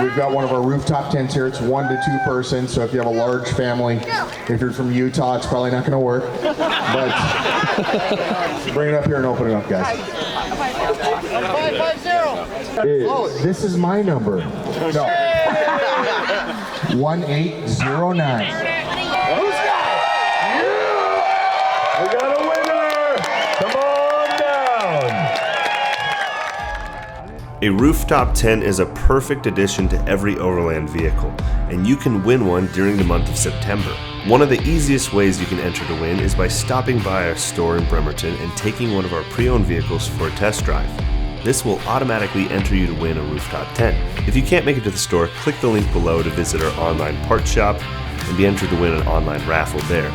We've got one of our rooftop tents here. It's 1 to 2 person, so if you have a large family, if you're from Utah, it's probably not going to work. But bring it up here and open it up, guys. 550. This is my number. No. 1809. We got a winner! Come on down! A rooftop tent is a perfect addition to every overland vehicle, and you can win one during the month of September. One of the easiest ways you can enter to win is by stopping by our store in Bremerton and taking one of our pre-owned vehicles for a test drive. This will automatically enter you to win a rooftop tent. If you can't make it to the store, click the link below to visit our online parts shop and be entered to win an online raffle there.